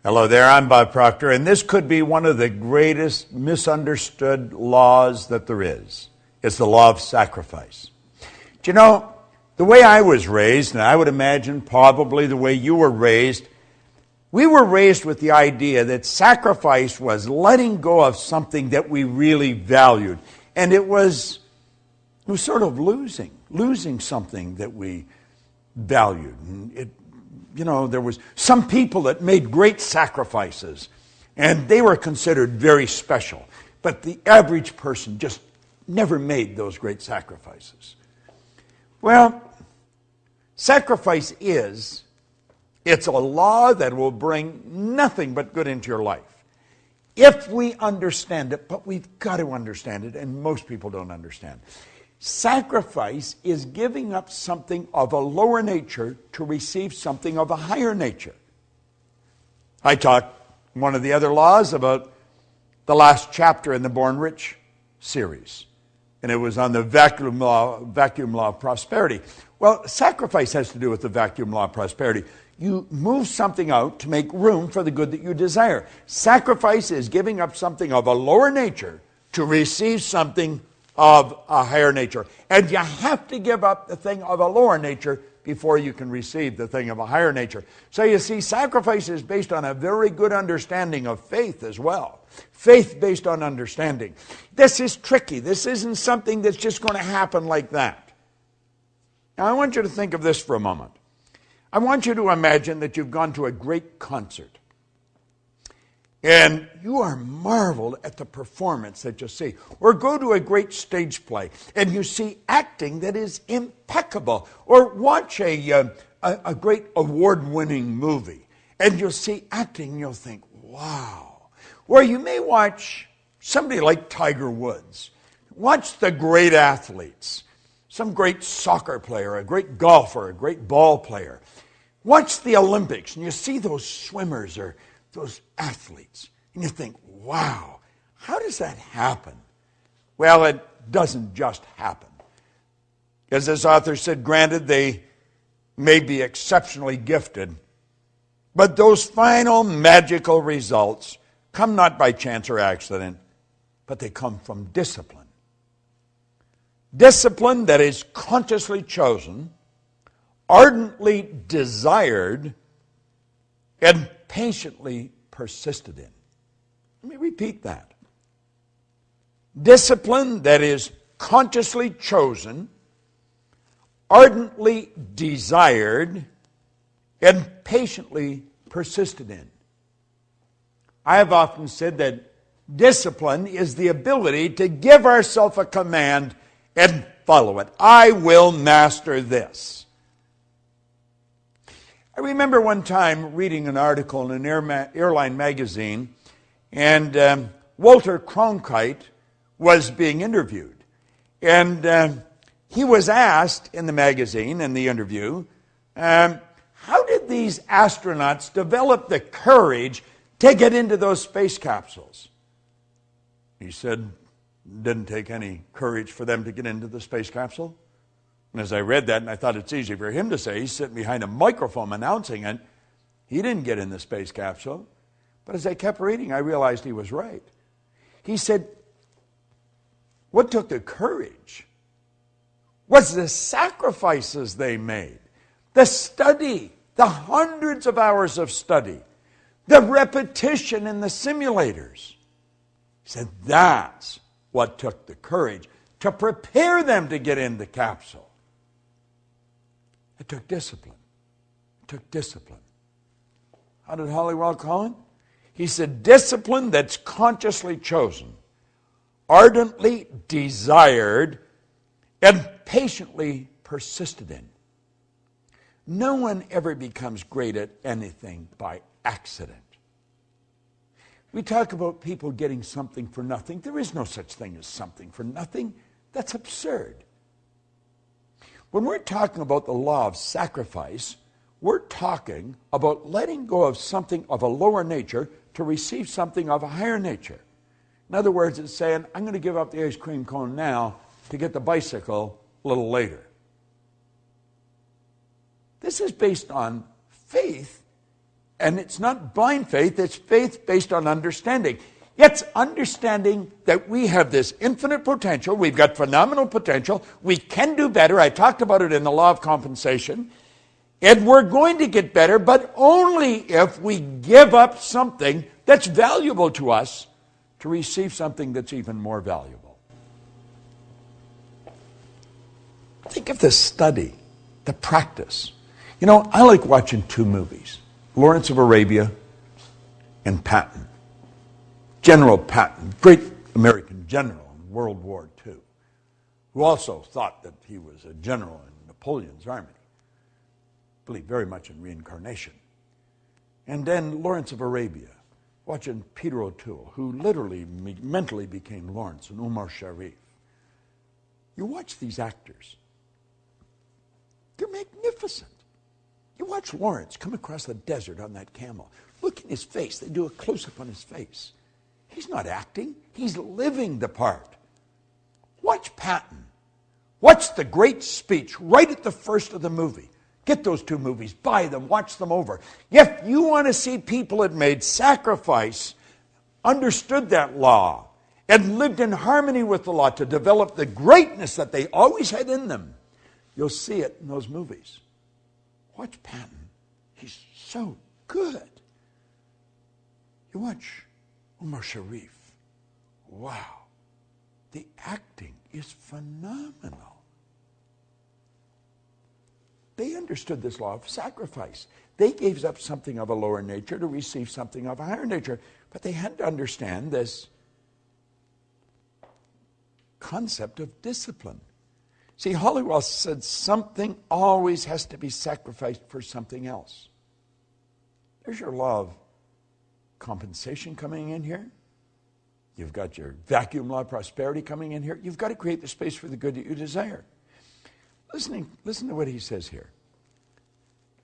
Hello there, I'm Bob Proctor, and this could be one of the greatest misunderstood laws that there is. It's the law of sacrifice. Do you know, the way I was raised, and I would imagine probably the way you were raised, we were raised with the idea that sacrifice was letting go of something that we really valued. And it was sort of losing something that we valued. And there was some people that made great sacrifices, and they were considered very special. But the average person just never made those great sacrifices. Well, sacrifice it's a law that will bring nothing but good into your life. If we understand it, but we've got to understand it, and most people don't understand. Sacrifice is giving up something of a lower nature to receive something of a higher nature. I taught one of the other laws about the last chapter in the Born Rich series, and it was on the vacuum law of prosperity. Well, sacrifice has to do with the vacuum law of prosperity. You move something out to make room for the good that you desire. Sacrifice is giving up something of a lower nature to receive something of a higher nature. And you have to give up the thing of a lower nature before you can receive the thing of a higher nature. So you see, sacrifice is based on a very good understanding of faith as well. Faith based on understanding. This is tricky. This isn't something that's just going to happen like that. Now I want you to think of this for a moment. I want you to imagine that you've gone to a great concert. And you are marveled at the performance that you see. Or go to a great stage play and you see acting that is impeccable. Or watch a great award-winning movie and you'll see acting and you'll think, wow. Or you may watch somebody like Tiger Woods. Watch the great athletes. Some great soccer player, a great golfer, a great ball player. Watch the Olympics and you see those swimmers or those athletes, and you think, wow, how does that happen? Well, it doesn't just happen. As this author said, granted, they may be exceptionally gifted, but those final magical results come not by chance or accident, but they come from discipline. Discipline that is consciously chosen, ardently desired, and patiently persisted in. Let me repeat that. Discipline that is consciously chosen, ardently desired, and patiently persisted in. I have often said that discipline is the ability to give ourselves a command and follow it. I will master this. I remember one time reading an article in an airline magazine, and Walter Cronkite was being interviewed. And he was asked in the magazine, in the interview, how did these astronauts develop the courage to get into those space capsules? He said, it didn't take any courage for them to get into the space capsule. And as I read that, and I thought it's easy for him to say, he's sitting behind a microphone announcing it, he didn't get in the space capsule. But as I kept reading, I realized he was right. He said, what took the courage was the sacrifices they made, the study, the hundreds of hours of study, the repetition in the simulators. He said, that's what took the courage to prepare them to get in the capsule. It took discipline. It took discipline. How did Halliwell call it? He said, discipline that's consciously chosen, ardently desired, and patiently persisted in. No one ever becomes great at anything by accident. We talk about people getting something for nothing. There is no such thing as something for nothing. That's absurd. When we're talking about the law of sacrifice, we're talking about letting go of something of a lower nature to receive something of a higher nature. In other words, it's saying, I'm going to give up the ice cream cone now to get the bicycle a little later. This is based on faith And it's not blind faith, it's faith based on understanding. It's understanding that we have this infinite potential, we've got phenomenal potential, we can do better. I talked about it in the law of compensation. And we're going to get better, but only if we give up something that's valuable to us to receive something that's even more valuable. Think of the study, the practice. You know, I like watching two movies, Lawrence of Arabia and Patton. General Patton, great American general in World War II, who also thought that he was a general in Napoleon's army. Believed very much in reincarnation. And then Lawrence of Arabia, watching Peter O'Toole, who literally mentally became Lawrence, and Omar Sharif. You watch these actors. They're magnificent. You watch Lawrence come across the desert on that camel. Look in his face. They do a close-up on his face. He's not acting. He's living the part. Watch Patton. Watch the great speech right at the first of the movie. Get those two movies. Buy them. Watch them over. If you want to see people that made sacrifice, understood that law, and lived in harmony with the law to develop the greatness that they always had in them, you'll see it in those movies. Watch Patton. He's so good. You watch Omar Sharif. Wow. The acting is phenomenal. They understood this law of sacrifice. They gave up something of a lower nature to receive something of a higher nature. But they had to understand this concept of discipline. See, Hollywell said something always has to be sacrificed for something else. There's your law of compensation coming in here. You've got your vacuum law of prosperity coming in here. You've got to create the space for the good that you desire. Listen to what he says here.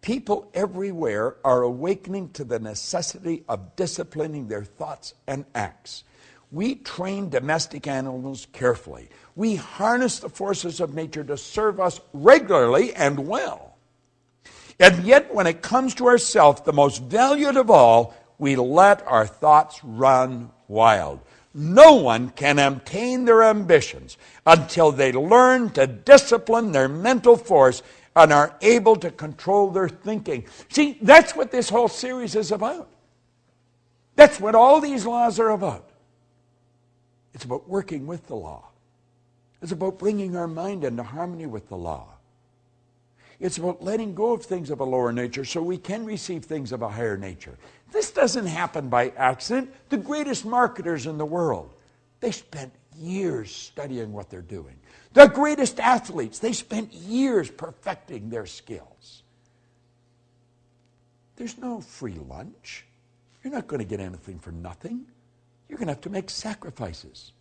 People everywhere are awakening to the necessity of disciplining their thoughts and acts. We train domestic animals carefully. We harness the forces of nature to serve us regularly and well. And yet, when it comes to ourselves, the most valued of all, we let our thoughts run wild. No one can obtain their ambitions until they learn to discipline their mental force and are able to control their thinking. See, that's what this whole series is about. That's what all these laws are about. It's about working with the law. It's about bringing our mind into harmony with the law. It's about letting go of things of a lower nature so we can receive things of a higher nature. This doesn't happen by accident. The greatest marketers in the world, they spent years studying what they're doing. The greatest athletes, they spent years perfecting their skills. There's no free lunch. You're not going to get anything for nothing. You're going to have to make sacrifices.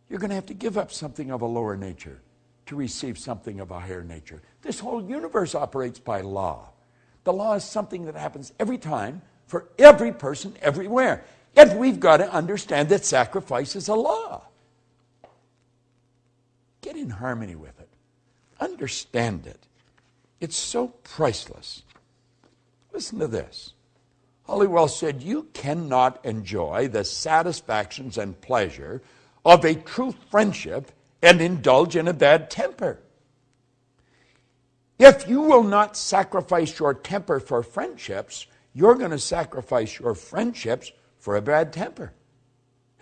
You're going to have to give up something of a lower nature to receive something of a higher nature. This whole universe operates by law. The law is something that happens every time for every person everywhere. And we've got to understand that sacrifice is a law. Get in harmony with it. Understand it. It's so priceless. Listen to this. Hollywell said, you cannot enjoy the satisfactions and pleasure of a true friendship and indulge in a bad temper. If you will not sacrifice your temper for friendships, you're going to sacrifice your friendships for a bad temper.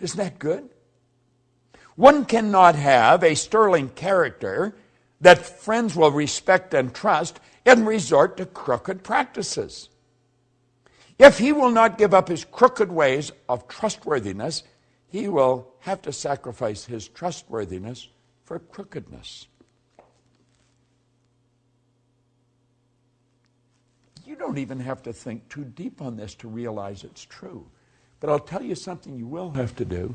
Isn't that good? One cannot have a sterling character that friends will respect and trust and resort to crooked practices. If he will not give up his crooked ways of trustworthiness, he will have to sacrifice his trustworthiness for crookedness. You don't even have to think too deep on this to realize it's true. But I'll tell you something you will have to do.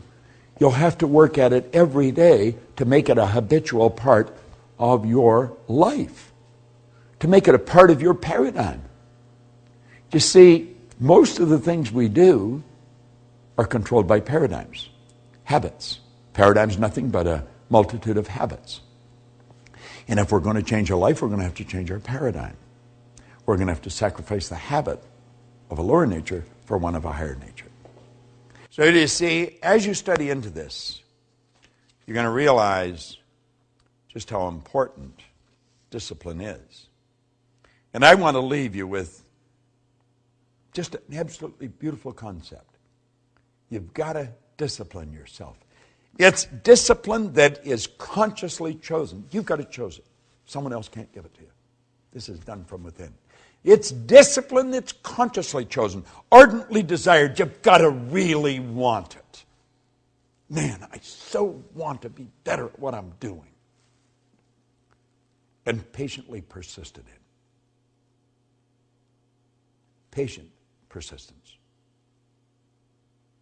You'll have to work at it every day to make it a habitual part of your life, to make it a part of your paradigm. You see, most of the things we do are controlled by paradigms, habits. Paradigm's nothing but a multitude of habits. And if we're going to change our life, we're going to have to change our paradigm. We're going to have to sacrifice the habit of a lower nature for one of a higher nature. So you see, as you study into this, you're going to realize just how important discipline is. And I want to leave you with just an absolutely beautiful concept. You've got to discipline yourself. It's discipline that is consciously chosen. You've got to choose it. Someone else can't give it to you. This is done from within. It's discipline that's consciously chosen, ardently desired. You've got to really want it. Man, I so want to be better at what I'm doing. And patiently persisted in. Patient persistence.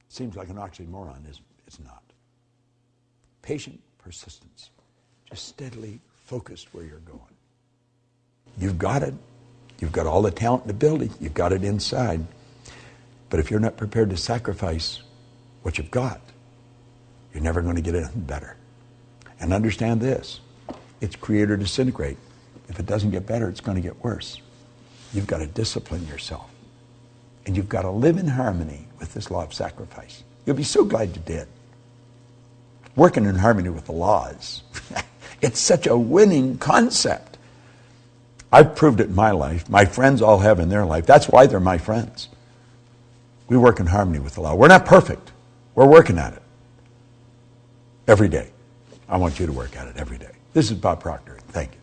Seems like an oxymoron, it's not. Patient persistence. Just steadily focused where you're going. You've got it. You've got all the talent and ability. You've got it inside. But if you're not prepared to sacrifice what you've got, you're never going to get anything better. And understand this. It's create or disintegrate. If it doesn't get better, it's going to get worse. You've got to discipline yourself. And you've got to live in harmony with this law of sacrifice. You'll be so glad you did. Working in harmony with the laws. It's such a winning concept. I've proved it in my life. My friends all have in their life. That's why they're my friends. We work in harmony with the law. We're not perfect. We're working at it. Every day. I want you to work at it every day. This is Bob Proctor. Thank you.